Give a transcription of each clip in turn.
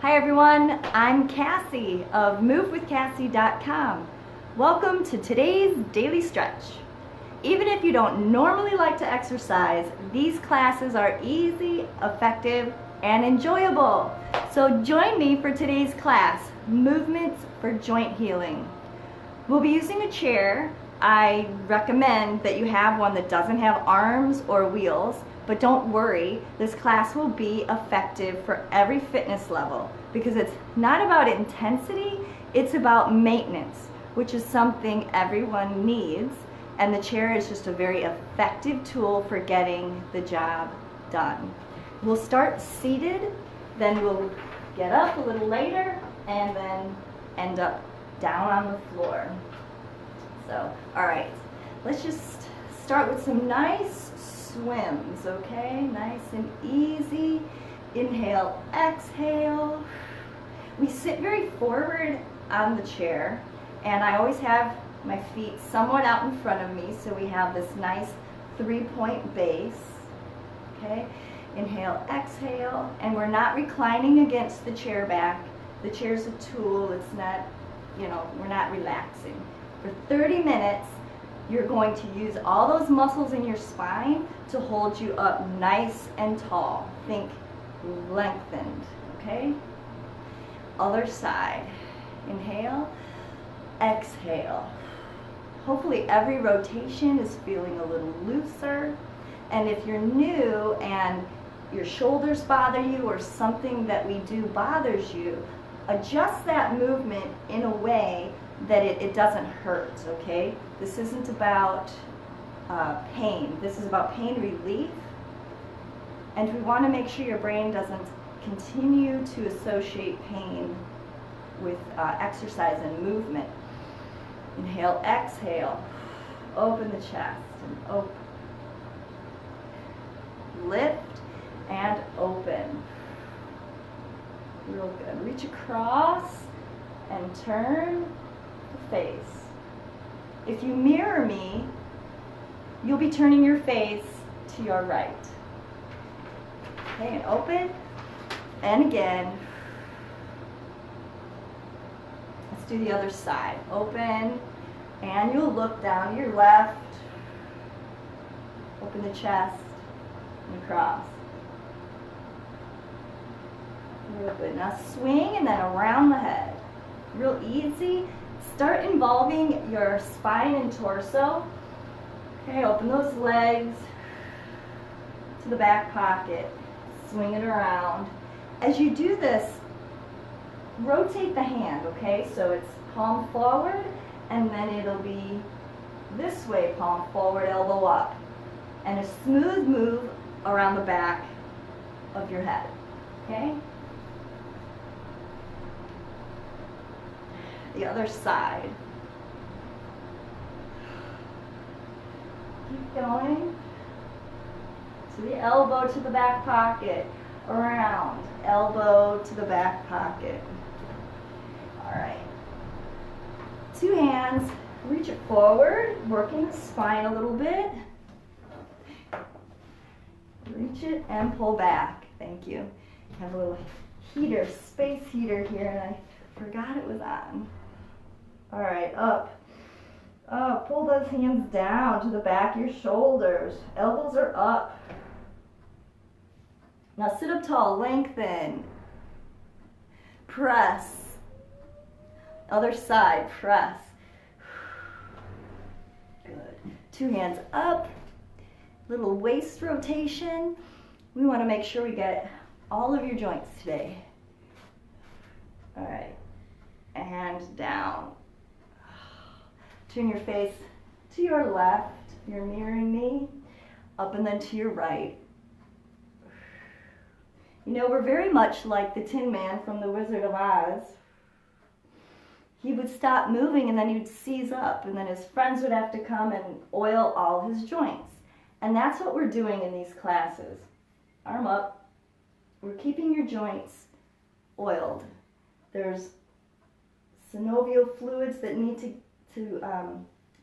Hi everyone, I'm Cassie of MoveWithCassie.com. Welcome to today's daily stretch. Even if you don't normally like to exercise, these classes are easy, effective, and enjoyable. So join me for today's class, Movements for Joint Healing. We'll be using a chair. I recommend that you have one that doesn't have arms or wheels, but don't worry, this class will be effective for every fitness level because it's not about intensity, it's about maintenance, which is something everyone needs, and the chair is just a very effective tool for getting the job done. We'll start seated, then we'll get up a little later, and then end up down on the floor. So, all right, let's just start with some nice swims, okay? Nice and easy. Inhale, exhale. We sit very forward on the chair, and I always have my feet somewhat out in front of me, so we have this nice three-point base, okay? Inhale, exhale, and we're not reclining against the chair back. The chair's a tool, it's not, we're not relaxing. For 30 minutes, you're going to use all those muscles in your spine to hold you up nice and tall. Think lengthened, okay? Other side. Inhale, exhale. Hopefully every rotation is feeling a little looser. And if you're new and your shoulders bother you or something that we do bothers you, adjust that movement in a way that it doesn't hurt, okay? This isn't about pain. This is about pain relief. And we want to make sure your brain doesn't continue to associate pain with exercise and movement. Inhale, exhale. Open the chest and open. Lift and open. Real good. Reach across and turn the face. If you mirror me, you'll be turning your face to your right. Okay, and open. And again. Let's do the other side. Open, and you'll look down to your left. Open the chest and across. Real good. Now swing and then around the head. Real easy. Start involving your spine and torso. Okay, open those legs to the back pocket. Swing it around. As you do this, rotate the hand, okay? So it's palm forward, and then it'll be this way, palm forward, elbow up. And a smooth move around the back of your head, okay? The other side. Keep going. So the elbow to the back pocket, around, elbow to the back pocket. All right. Two hands, reach it forward, working the spine a little bit. Reach it and pull back. Thank you. I have a little heater, space heater here, and I forgot it was on. All right, up. Up. Pull those hands down to the back of your shoulders. Elbows are up. Now sit up tall, lengthen. Press. Other side, press. Good. Two hands up. Little waist rotation. We want to make sure we get all of your joints today. All right. And down. Turn your face to your left. You're mirroring me. Up and then to your right. You know, we're very much like the Tin Man from The Wizard of Oz. He would stop moving and then he would seize up, and then his friends would have to come and oil all his joints. And that's what we're doing in these classes. Arm up. We're keeping your joints oiled. There's synovial fluids that need to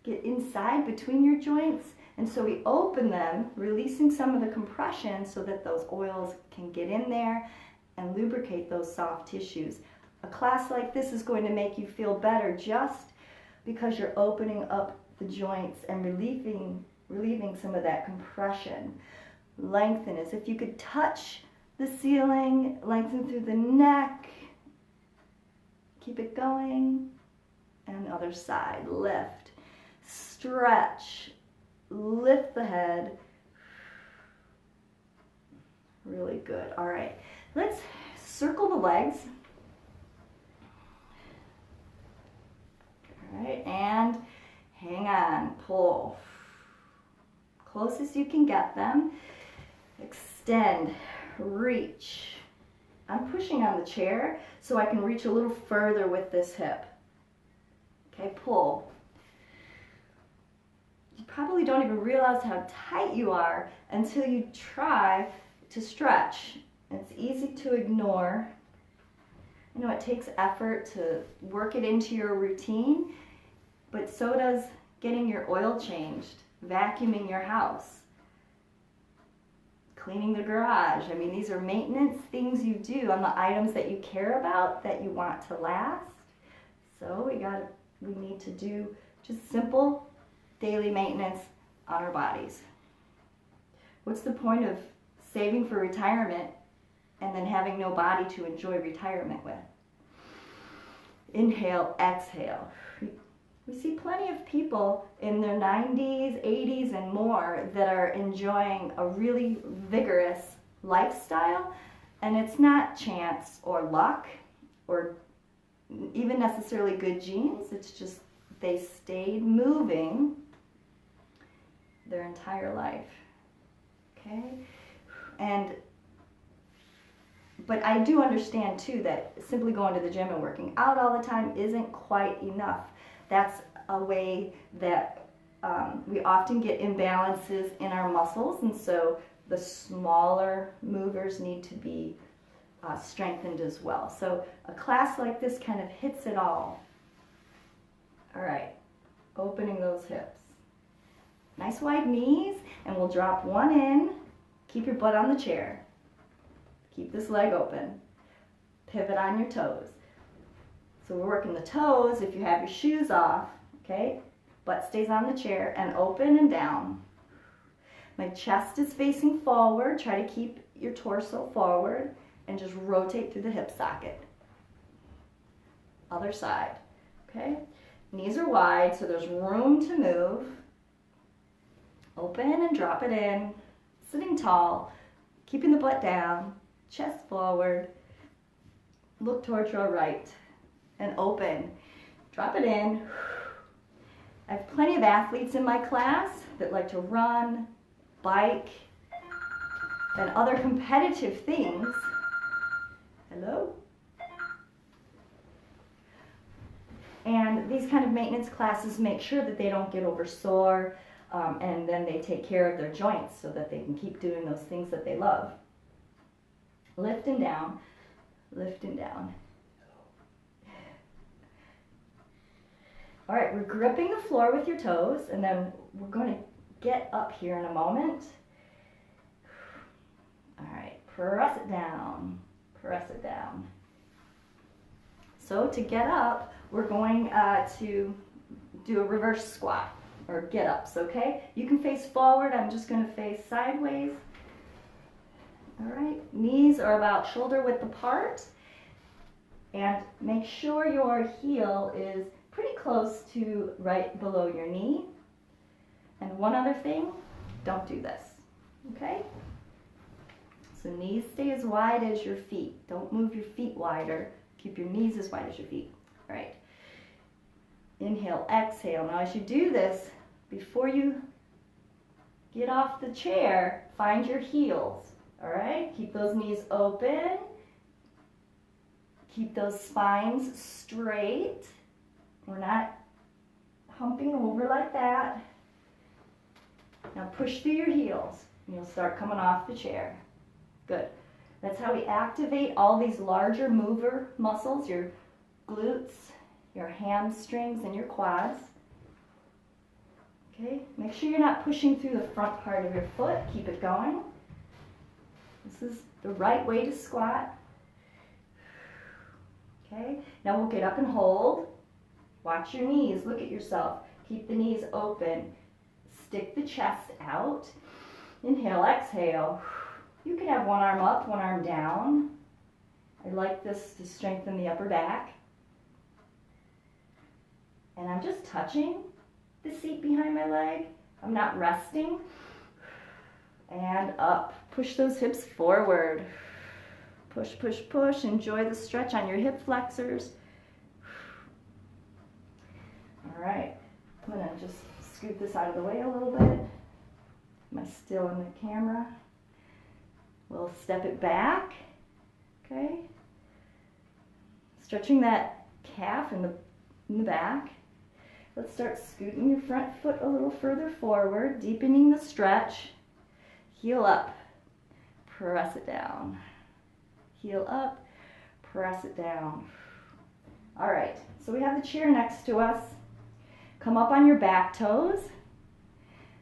get inside between your joints, and so we open them, releasing some of the compression so that those oils can get in there and lubricate those soft tissues. A class like this is going to make you feel better just because you're opening up the joints and relieving some of that compression. Lengthen as if you could touch the ceiling, lengthen through the neck. Keep it going. And other side, lift, stretch, lift the head. Really good. All right, let's circle the legs. All right, and hang on, pull. Closest you can get them. Extend, reach. I'm pushing on the chair so I can reach a little further with this hip. Okay, pull. You probably don't even realize how tight you are until you try to stretch. It's easy to ignore. I know it takes effort to work it into your routine, but so does getting your oil changed, vacuuming your house, cleaning the garage. I mean, these are maintenance things you do on the items that you care about, that you want to last. So we need to do just simple daily maintenance on our bodies. What's the point of saving for retirement and then having no body to enjoy retirement with? Inhale, exhale. We see plenty of people in their 90s, 80s, and more that are enjoying a really vigorous lifestyle, and it's not chance or luck or even necessarily good genes. It's just they stayed moving their entire life. Okay? But I do understand too that simply going to the gym and working out all the time isn't quite enough. That's a way that we often get imbalances in our muscles, and so the smaller movers need to be strengthened as well. So a class like this kind of hits it all. All right, opening those hips. Nice wide knees, and we'll drop one in. Keep your butt on the chair. Keep this leg open. Pivot on your toes. So we're working the toes if you have your shoes off, okay? Butt stays on the chair and open and down. My chest is facing forward. Try to keep your torso forward and just rotate through the hip socket. Other side, okay? Knees are wide, so there's room to move. Open and drop it in. Sitting tall, keeping the butt down, chest forward. Look towards your right and open. Drop it in. I have plenty of athletes in my class that like to run, bike, and other competitive things. Hello? And these kind of maintenance classes make sure that they don't get over sore, and then they take care of their joints so that they can keep doing those things that they love. Lift and down, lift and down. All right, we're gripping the floor with your toes, and then we're going to get up here in a moment. All right, press it down, press it down. So to get up, we're going to do a reverse squat or get-ups, okay? You can face forward. I'm just going to face sideways. All right, knees are about shoulder width apart, and make sure your heel is pretty close to right below your knee. And one other thing, don't do this, okay? So knees stay as wide as your feet. Don't move your feet wider. Keep your knees as wide as your feet. All right. Inhale, exhale. Now as you do this, before you get off the chair, find your heels. All right? Keep those knees open. Keep those spines straight. We're not humping over like that. Now push through your heels, and you'll start coming off the chair. Good. That's how we activate all these larger mover muscles, your glutes, your hamstrings, and your quads. Okay, make sure you're not pushing through the front part of your foot. Keep it going. This is the right way to squat. Okay, now we'll get up and hold. Watch your knees, look at yourself. Keep the knees open. Stick the chest out. Inhale, exhale. You can have one arm up, one arm down. I like this to strengthen the upper back. And I'm just touching the seat behind my leg. I'm not resting. And up. Push those hips forward. Push, push, push. Enjoy the stretch on your hip flexors. All right. I'm going to just scoot this out of the way a little bit. Am I still in the camera? We'll step it back. Okay. Stretching that calf in the back. Let's start scooting your front foot a little further forward, deepening the stretch. Heel up, press it down. Heel up, press it down. All right, so we have the chair next to us. Come up on your back toes,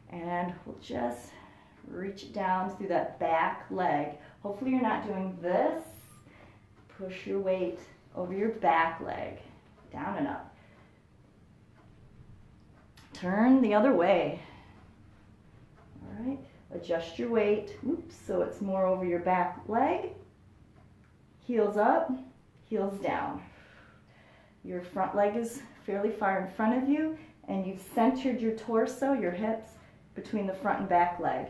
and we'll just reach it down through that back leg. Hopefully you're not doing this. Push your weight over your back leg, down and up. Turn the other way. All right, adjust your weight. Oops, so it's more over your back leg. Heels up, heels down. Your front leg is fairly far in front of you, and you've centered your torso, your hips, between the front and back leg.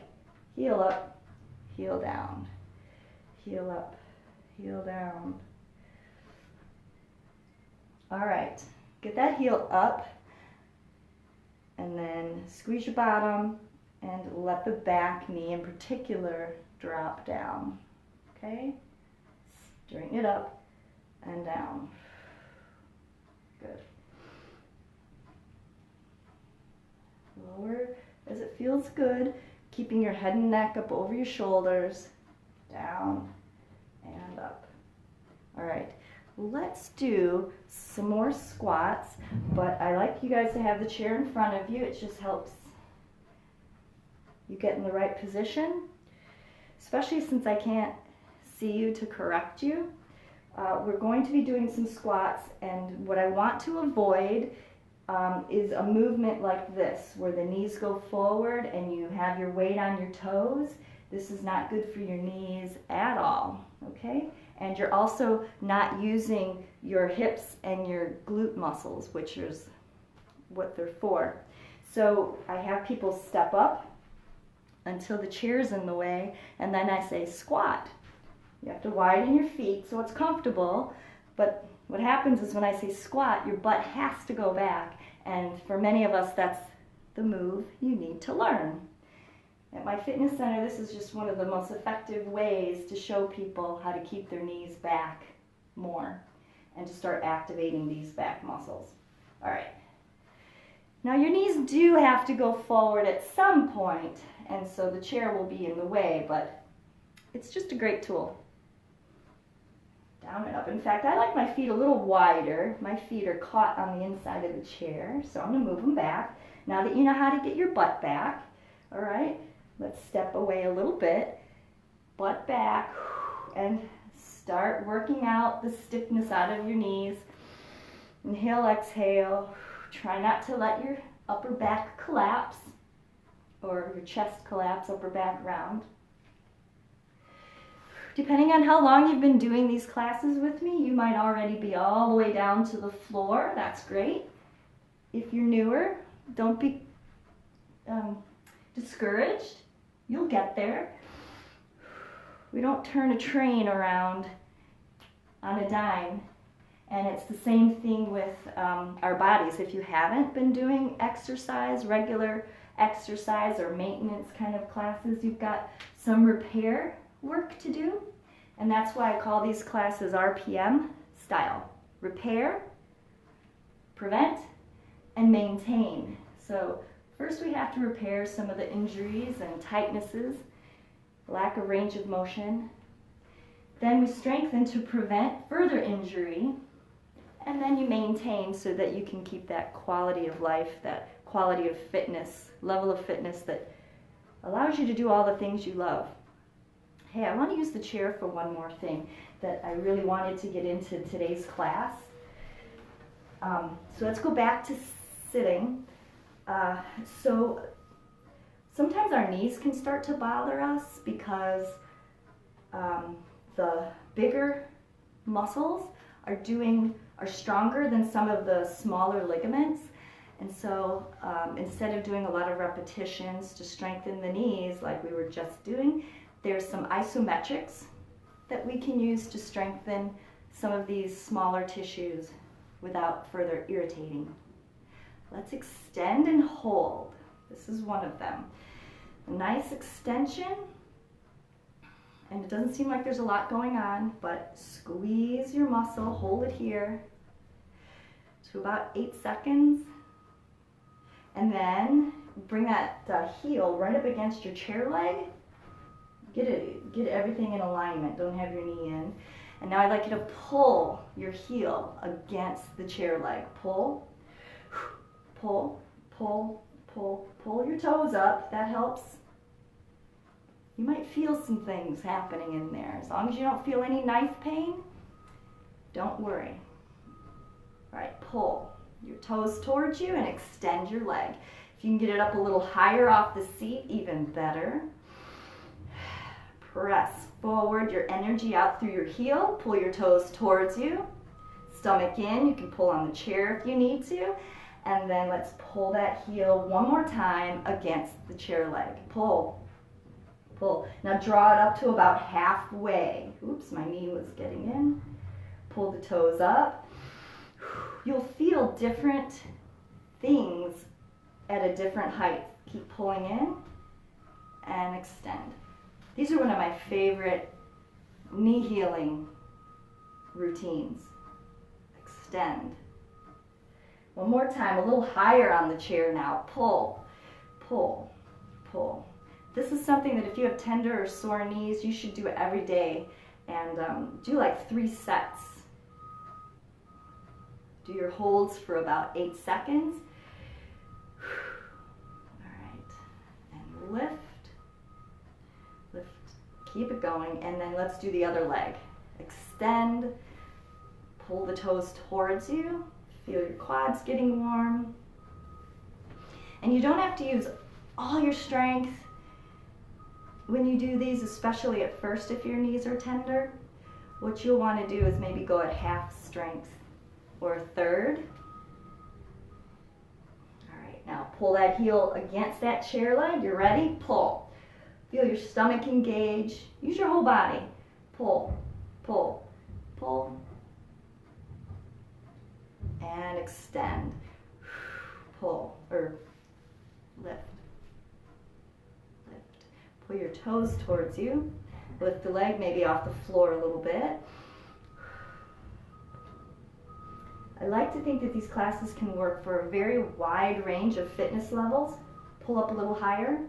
Heel up, heel down. Heel up, heel down. All right, get that heel up, and then squeeze your bottom and let the back knee in particular drop down. Okay? Straighten it up and down. Good. Lower as it feels good, keeping your head and neck up over your shoulders, down and up. All right. Let's do some more squats, but I like you guys to have the chair in front of you. It just helps you get in the right position, especially since I can't see you to correct you. We're going to be doing some squats, and what I want to avoid is a movement like this, where the knees go forward and you have your weight on your toes. This is not good for your knees at all, okay? And you're also not using your hips and your glute muscles, which is what they're for. So I have people step up until the chair's in the way, and then I say squat. You have to widen your feet so it's comfortable, but what happens is when I say squat, your butt has to go back, and for many of us, that's the move you need to learn. At my fitness center, this is just one of the most effective ways to show people how to keep their knees back more and to start activating these back muscles. All right. Now your knees do have to go forward at some point, and so the chair will be in the way, but it's just a great tool. Down and up. In fact, I like my feet a little wider. My feet are caught on the inside of the chair, so I'm going to move them back. Now that you know how to get your butt back, all right, let's step away a little bit, butt back, and start working out the stiffness out of your knees. Inhale, exhale. Try not to let your upper back collapse or your chest collapse, upper back round. Depending on how long you've been doing these classes with me, you might already be all the way down to the floor. That's great. If you're newer, don't be discouraged. You'll get there. We don't turn a train around on a dime. And it's the same thing with our bodies. If you haven't been doing exercise, regular exercise or maintenance kind of classes, you've got some repair work to do. And that's why I call these classes RPM style. Repair, prevent, and maintain. So first we have to repair some of the injuries and tightnesses, lack of range of motion. Then we strengthen to prevent further injury. And then you maintain so that you can keep that quality of life, that quality of fitness, level of fitness that allows you to do all the things you love. Hey, I want to use the chair for one more thing that I really wanted to get into today's class. So let's go back to sitting. So sometimes our knees can start to bother us because the bigger muscles are stronger than some of the smaller ligaments. And so instead of doing a lot of repetitions to strengthen the knees like we were just doing, there's some isometrics that we can use to strengthen some of these smaller tissues without further irritating. Let's extend and hold. This is one of them. A nice extension, and it doesn't seem like there's a lot going on, but squeeze your muscle, hold it here to about 8 seconds, and then bring that heel right up against your chair leg. Get everything in alignment, don't have your knee in. And now I'd like you to pull your heel against the chair leg. Pull, pull, pull, pull, pull your toes up, that helps. You might feel some things happening in there. As long as you don't feel any knife pain, don't worry. All right, pull your toes towards you and extend your leg. If you can get it up a little higher off the seat, even better. Press forward your energy out through your heel. Pull your toes towards you. Stomach in. You can pull on the chair if you need to. And then let's pull that heel one more time against the chair leg. Pull. Pull. Now draw it up to about halfway. Oops, my knee was getting in. Pull the toes up. You'll feel different things at a different height. Keep pulling in and extend. These are one of my favorite knee healing routines. Extend. One more time, a little higher on the chair now. Pull, pull, pull. This is something that if you have tender or sore knees, you should do it every day and do like 3 sets. Do your holds for about 8 seconds. All right, and lift. Lift, keep it going, and then let's do the other leg. Extend, pull the toes towards you, feel your quads getting warm. And you don't have to use all your strength when you do these, especially at first if your knees are tender. What you'll want to do is maybe go at half strength or a third. All right, now pull that heel against that chair leg. You're ready? Pull. Feel your stomach engage. Use your whole body. Pull, pull, pull, and extend. Pull, or lift, lift. Pull your toes towards you. Lift the leg maybe off the floor a little bit. I like to think that these classes can work for a very wide range of fitness levels. Pull up a little higher.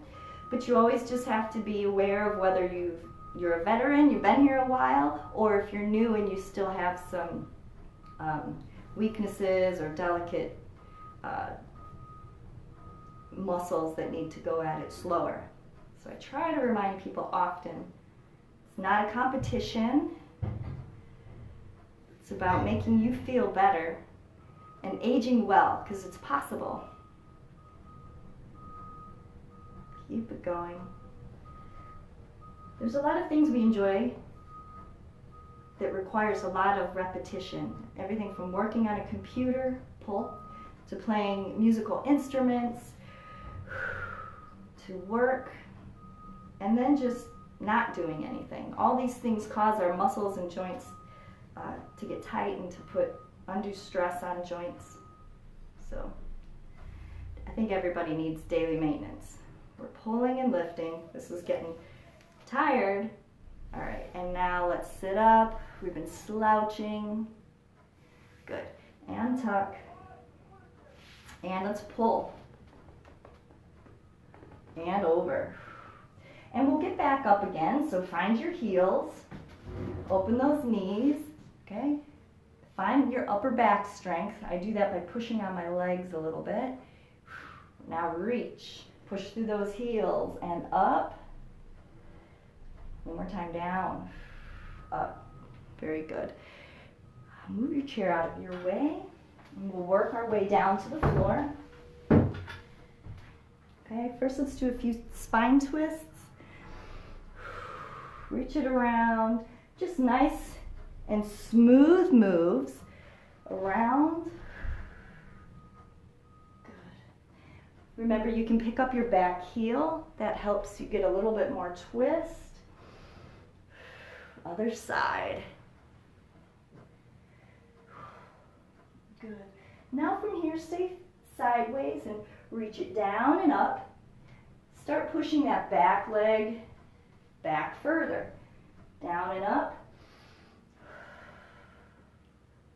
But you always just have to be aware of whether you're a veteran, you've been here a while, or if you're new and you still have some weaknesses or delicate muscles that need to go at it slower. So I try to remind people often, it's not a competition. It's about making you feel better and aging well, because it's possible. Keep it going. There's a lot of things we enjoy that requires a lot of repetition. Everything from working on a computer, pull, to playing musical instruments, to work, and then just not doing anything. All these things cause our muscles and joints to get tight and to put undue stress on joints. So I think everybody needs daily maintenance. We're pulling and lifting. This is getting tired. All right, and now let's sit up. We've been slouching. Good. And tuck. And let's pull. And over. And we'll get back up again. So find your heels. Open those knees. Okay? Find your upper back strength. I do that by pushing on my legs a little bit. Now reach. Push through those heels and up. One more time, down, up. Very good. Move your chair out of your way, and we'll work our way down to the floor. Okay, first let's do a few spine twists. Reach it around, just nice and smooth moves around. Good. Remember, you can pick up your back heel. That helps you get a little bit more twist. Other side. Good. Now from here, stay sideways and reach it down and up. Start pushing that back leg back further. Down and up.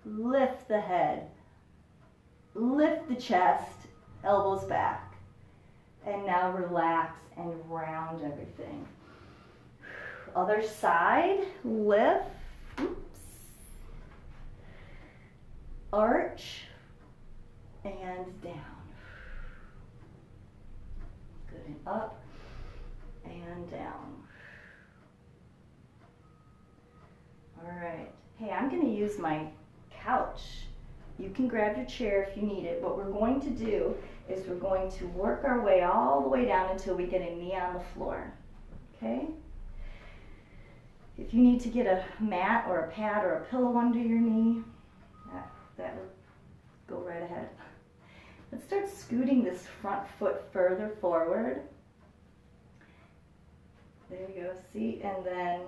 Lift the head. Lift the chest, elbows back. And now relax and round everything. Other side, lift. Oops. Arch and down. Good, and up and down. All right. Hey, I'm going to use my couch. You can grab your chair if you need it. What we're going to do is we're going to work our way all the way down until we get a knee on the floor. Okay? If you need to get a mat or a pad or a pillow under your knee, that would go right ahead. Let's start scooting this front foot further forward. There you go, see? And then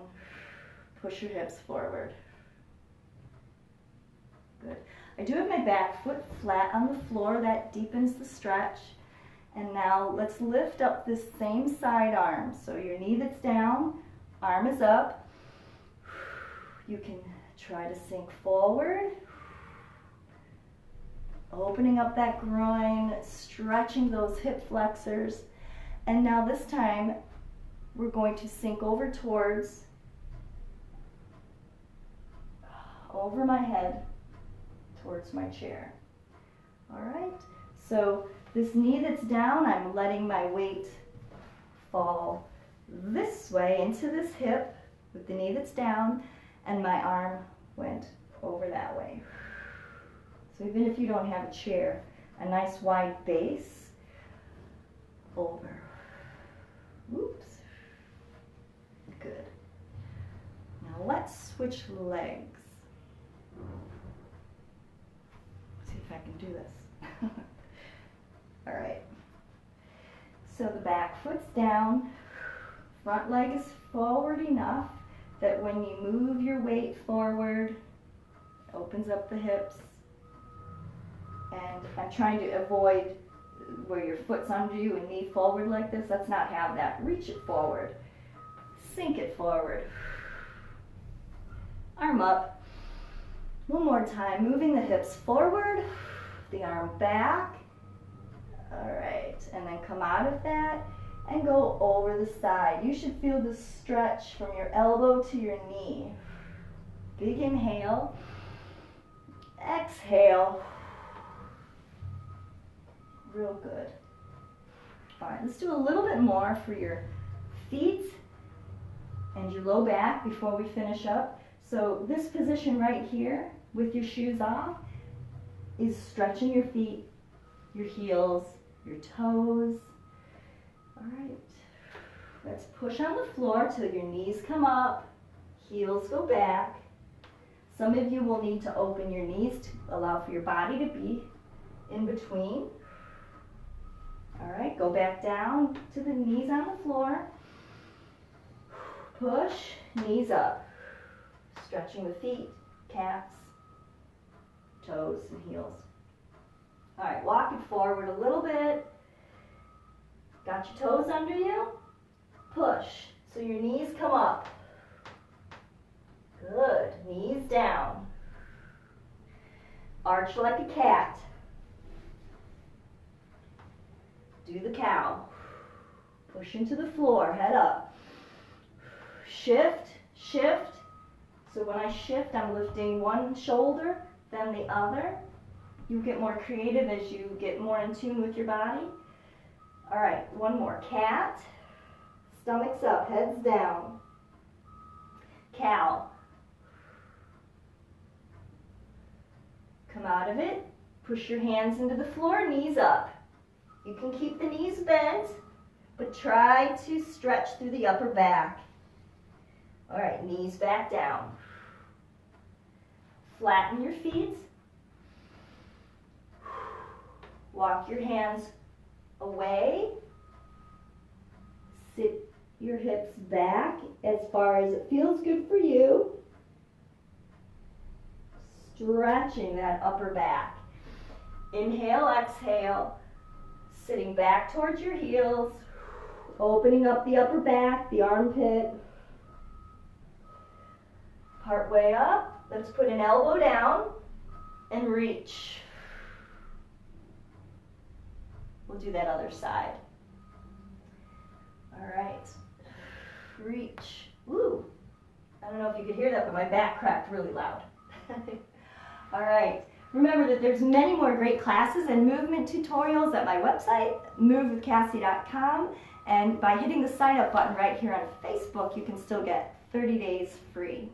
push your hips forward. Good. I do have my back foot flat on the floor. That deepens the stretch. And now let's lift up this same side arm. So your knee that's down, arm is up. You can try to sink forward. Opening up that groin, stretching those hip flexors. And now this time, we're going to sink over towards, over my head, towards my chair. All right, so this knee that's down, I'm letting my weight fall this way into this hip with the knee that's down, and my arm went over that way. So even if you don't have a chair, a nice wide base, over. Oops. Good. Now let's switch legs. See if I can do this. All right. So the back foot's down, front leg is forward enough that when you move your weight forward, it opens up the hips. And I'm trying to avoid where your foot's under you and knee forward like this. Let's not have that. Reach it forward. Sink it forward. Arm up. One more time. Moving the hips forward. The arm back. All right. And then come out of that and go over the side. You should feel the stretch from your elbow to your knee. Big inhale. Exhale. Real good. All right, let's do a little bit more for your feet and your low back before we finish up. So this position right here with your shoes off is stretching your feet, your heels, your toes. All right, let's push on the floor till your knees come up, heels go back. Some of you will need to open your knees to allow for your body to be in between. All right, go back down to the knees on the floor. Push, knees up. Stretching the feet, calves, toes, and heels. All right, walk it forward a little bit. Got your toes under you? Push, so your knees come up. Good, knees down. Arch like a cat. Do the cow. Push into the floor, head up. Shift, shift. So when I shift, I'm lifting one shoulder, then the other. You get more creative as you get more in tune with your body. All right, one more. Cat. Stomach's up, head's down. cow. Come out of it, push your hands into the floor, knees up. You can keep the knees bent, but try to stretch through the upper back. All right, knees back down. Flatten your feet. Walk your hands away. Sit your hips back as far as it feels good for you. Stretching that upper back. Inhale, exhale. Sitting back towards your heels. Opening up the upper back, the armpit. Part way up. Let's put an elbow down and reach. We'll do that other side. All right. Reach. Woo. I don't know if you could hear that, but my back cracked really loud. All right. Remember that there's many more great classes and movement tutorials at my website, movewithcassie.com. And by hitting the sign up button right here on Facebook, you can still get 30 days free.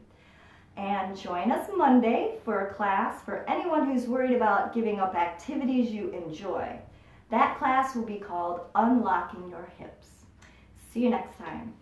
And join us Monday for a class for anyone who's worried about giving up activities you enjoy. That class will be called Unlocking Your Hips. See you next time.